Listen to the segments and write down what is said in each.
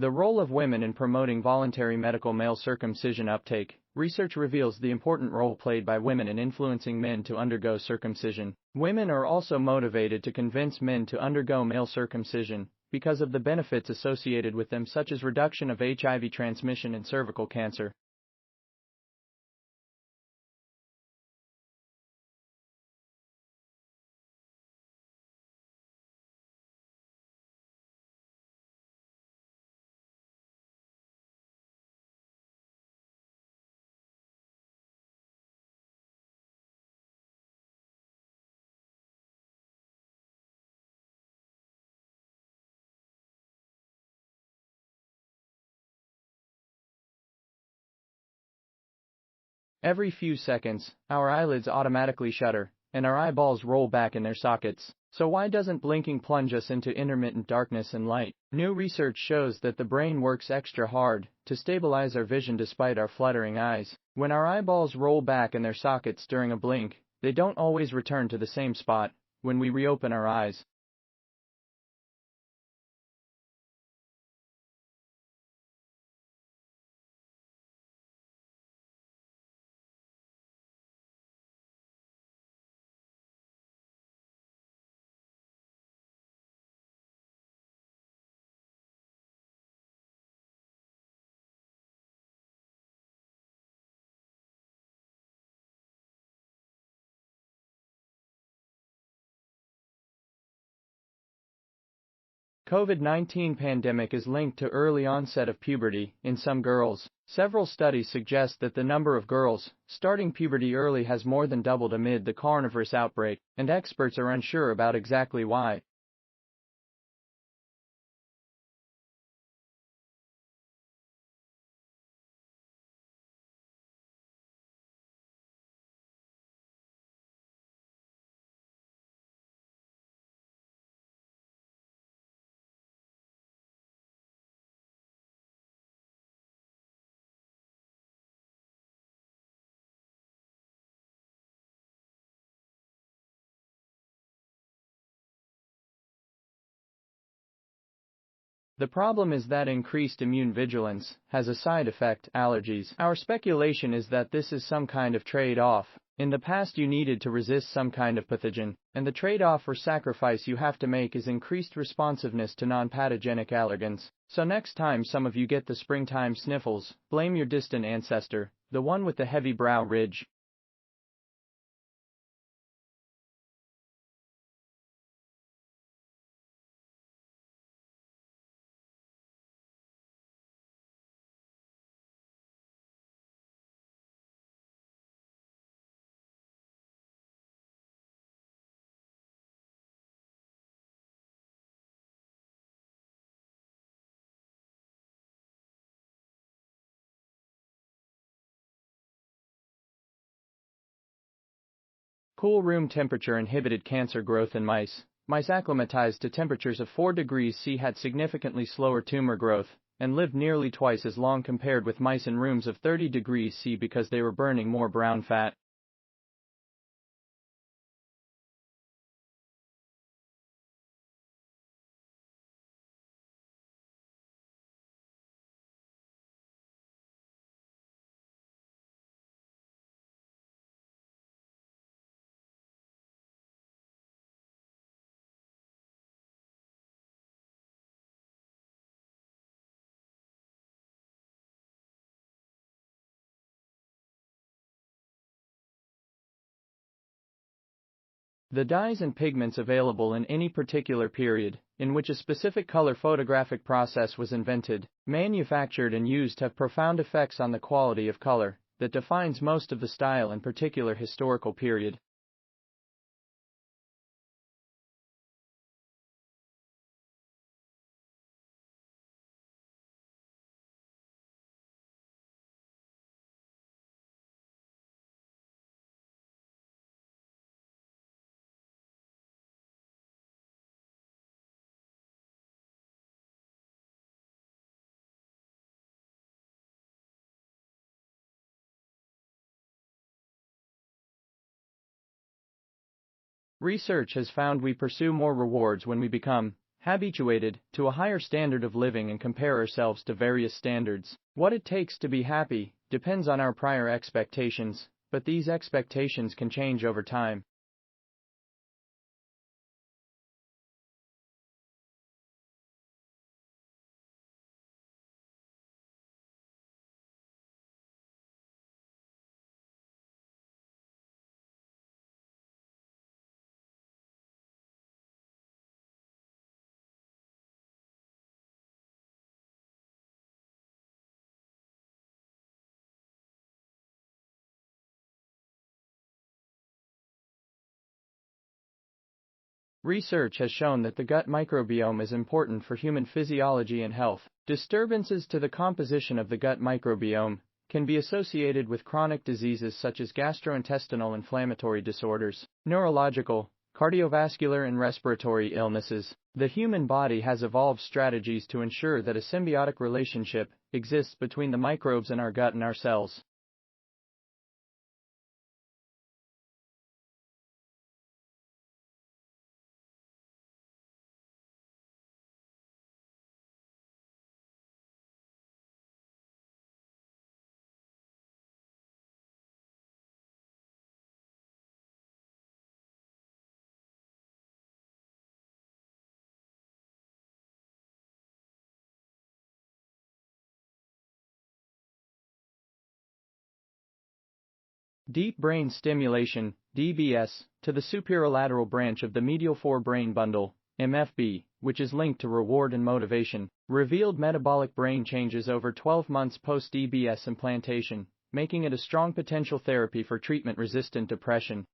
The role of women in promoting voluntary medical male circumcision uptake. Research reveals the important role played by women in influencing men to undergo circumcision. Women are also motivated to convince men to undergo male circumcision because of the benefits associated with them, such as reduction of HIV transmission and cervical cancer. Every few seconds, our eyelids automatically shutter, and our eyeballs roll back in their sockets. So why doesn't blinking plunge us into intermittent darkness and light? New research shows that the brain works extra hard to stabilize our vision despite our fluttering eyes. When our eyeballs roll back in their sockets during a blink, they don't always return to the same spot when we reopen our eyes. COVID-19 pandemic is linked to early onset of puberty in some girls. Several studies suggest that the number of girls starting puberty early has more than doubled amid the coronavirus outbreak, and experts are unsure about exactly why. The problem is that increased immune vigilance has a side effect: allergies. Our speculation is that this is some kind of trade-off. In the past you needed to resist some kind of pathogen, and the trade-off or sacrifice you have to make is increased responsiveness to non-pathogenic allergens. So next time some of you get the springtime sniffles, blame your distant ancestor, the one with the heavy brow ridge. Cool room temperature inhibited cancer growth in mice. Mice acclimatized to temperatures of 4 degrees C had significantly slower tumor growth and lived nearly twice as long compared with mice in rooms of 30 degrees C because they were burning more brown fat. The dyes and pigments available in any particular period in which a specific color photographic process was invented, manufactured and used have profound effects on the quality of color that defines most of the style in particular historical period. Research has found we pursue more rewards when we become habituated to a higher standard of living and compare ourselves to various standards. What it takes to be happy depends on our prior expectations, but these expectations can change over time. Research has shown that the gut microbiome is important for human physiology and health. Disturbances to the composition of the gut microbiome can be associated with chronic diseases such as gastrointestinal inflammatory disorders, neurological, cardiovascular, and respiratory illnesses. The human body has evolved strategies to ensure that a symbiotic relationship exists between the microbes in our gut and our cells. Deep brain stimulation, DBS, to the superolateral branch of the medial forebrain bundle, MFB, which is linked to reward and motivation, revealed metabolic brain changes over 12 months post-DBS implantation, making it a strong potential therapy for treatment-resistant depression.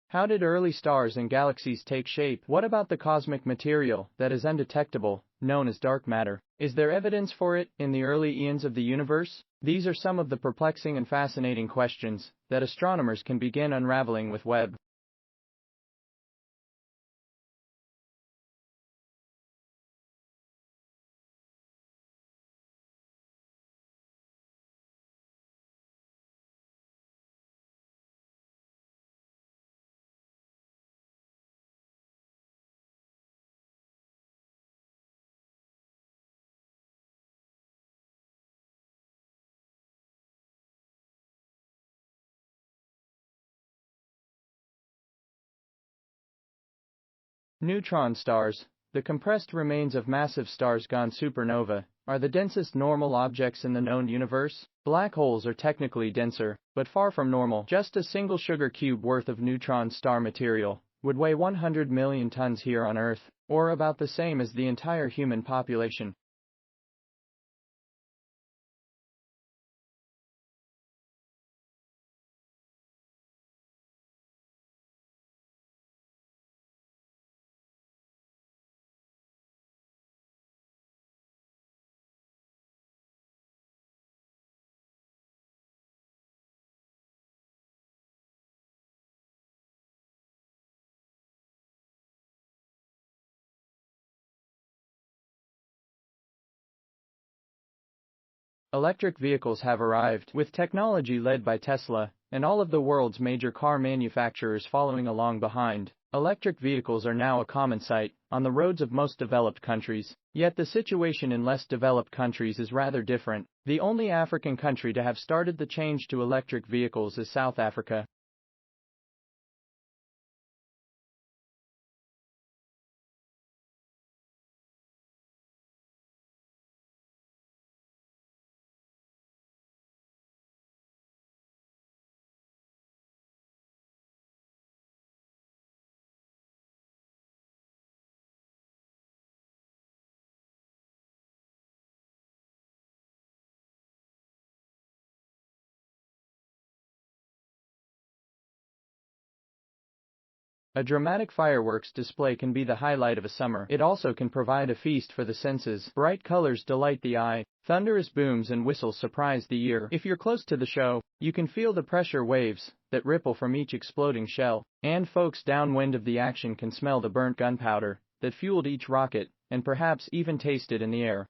How did early stars and galaxies take shape? What about the cosmic material that is undetectable, known as dark matter? Is there evidence for it in the early eons of the universe? These are some of the perplexing and fascinating questions that astronomers can begin unraveling with Webb. Neutron stars, the compressed remains of massive stars gone supernova, are the densest normal objects in the known universe. Black holes are technically denser, but far from normal. Just a single sugar cube worth of neutron star material would weigh 100 million tons here on Earth, or about the same as the entire human population. Electric vehicles have arrived, with technology led by Tesla, and all of the world's major car manufacturers following along behind. Electric vehicles are now a common sight on the roads of most developed countries. Yet the situation in less developed countries is rather different. The only African country to have started the change to electric vehicles is South Africa. A dramatic fireworks display can be the highlight of a summer. It also can provide a feast for the senses. Bright colors delight the eye. Thunderous booms and whistles surprise the ear. If you're close to the show, you can feel the pressure waves that ripple from each exploding shell. And folks downwind of the action can smell the burnt gunpowder that fueled each rocket, and perhaps even taste it in the air.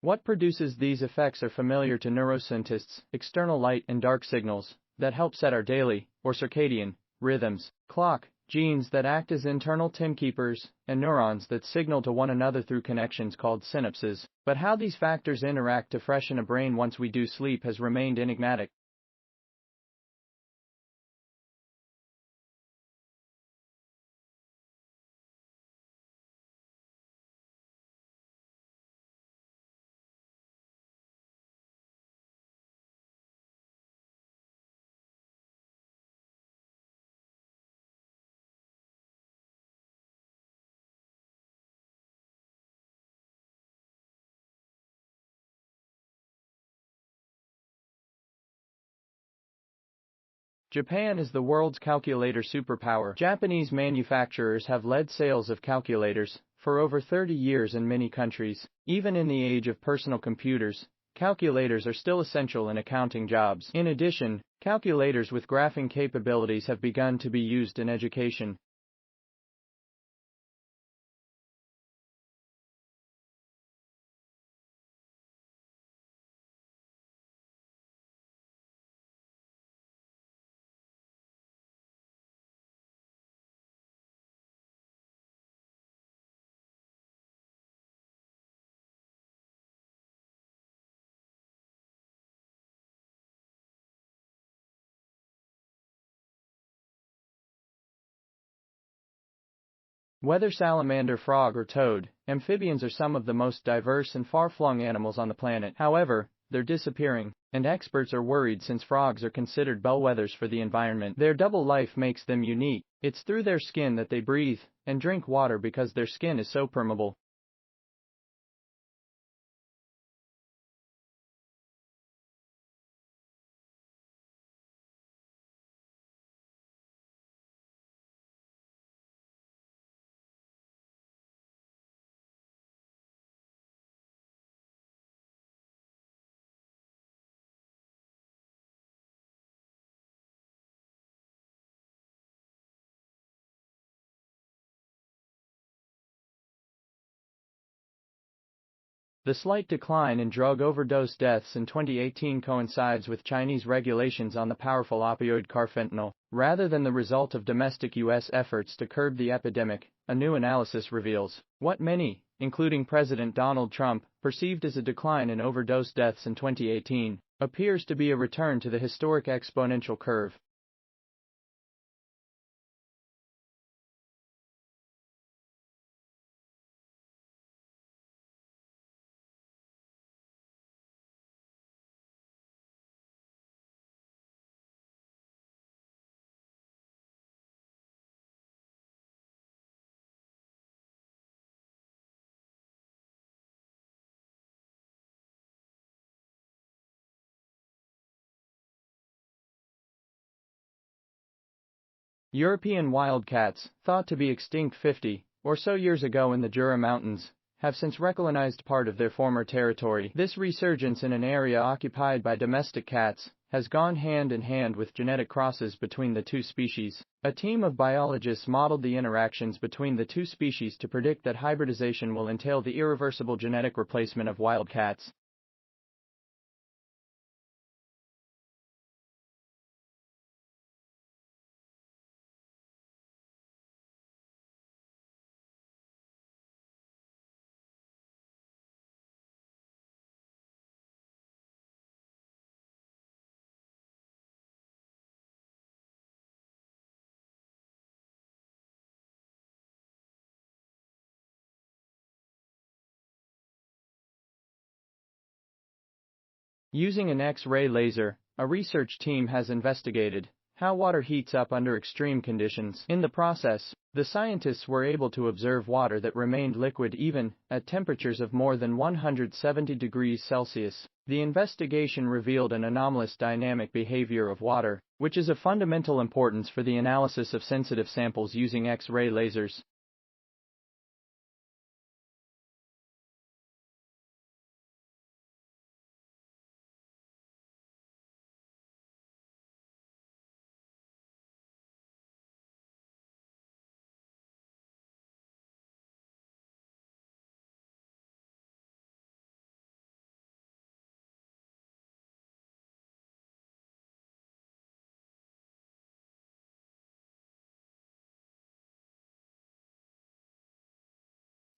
What produces these effects are familiar to neuroscientists: external light and dark signals that help set our daily, or circadian, rhythms, clock, genes that act as internal timekeepers, and neurons that signal to one another through connections called synapses. But how these factors interact to freshen a brain once we do sleep has remained enigmatic. Japan is the world's calculator superpower. Japanese manufacturers have led sales of calculators for over 30 years in many countries. Even in the age of personal computers, calculators are still essential in accounting jobs. In addition, calculators with graphing capabilities have begun to be used in education. Whether salamander, frog, or toad, amphibians are some of the most diverse and far-flung animals on the planet. However, they're disappearing, and experts are worried since frogs are considered bellwethers for the environment. Their double life makes them unique. It's through their skin that they breathe and drink water because their skin is so permeable. The slight decline in drug overdose deaths in 2018 coincides with Chinese regulations on the powerful opioid carfentanil, rather than the result of domestic U.S. efforts to curb the epidemic. A new analysis reveals what many, including President Donald Trump, perceived as a decline in overdose deaths in 2018, appears to be a return to the historic exponential curve. European wildcats, thought to be extinct 50 or so years ago in the Jura Mountains, have since recolonized part of their former territory. This resurgence in an area occupied by domestic cats has gone hand in hand with genetic crosses between the two species. A team of biologists modeled the interactions between the two species to predict that hybridization will entail the irreversible genetic replacement of wildcats. Using an X-ray laser, a research team has investigated how water heats up under extreme conditions. In the process, the scientists were able to observe water that remained liquid even at temperatures of more than 170 degrees Celsius. The investigation revealed an anomalous dynamic behavior of water, which is of fundamental importance for the analysis of sensitive samples using X-ray lasers.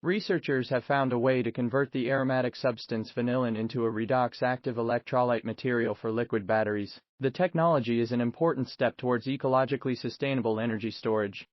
Researchers have found a way to convert the aromatic substance vanillin into a redox active electrolyte material for liquid batteries. The technology is an important step towards ecologically sustainable energy storage.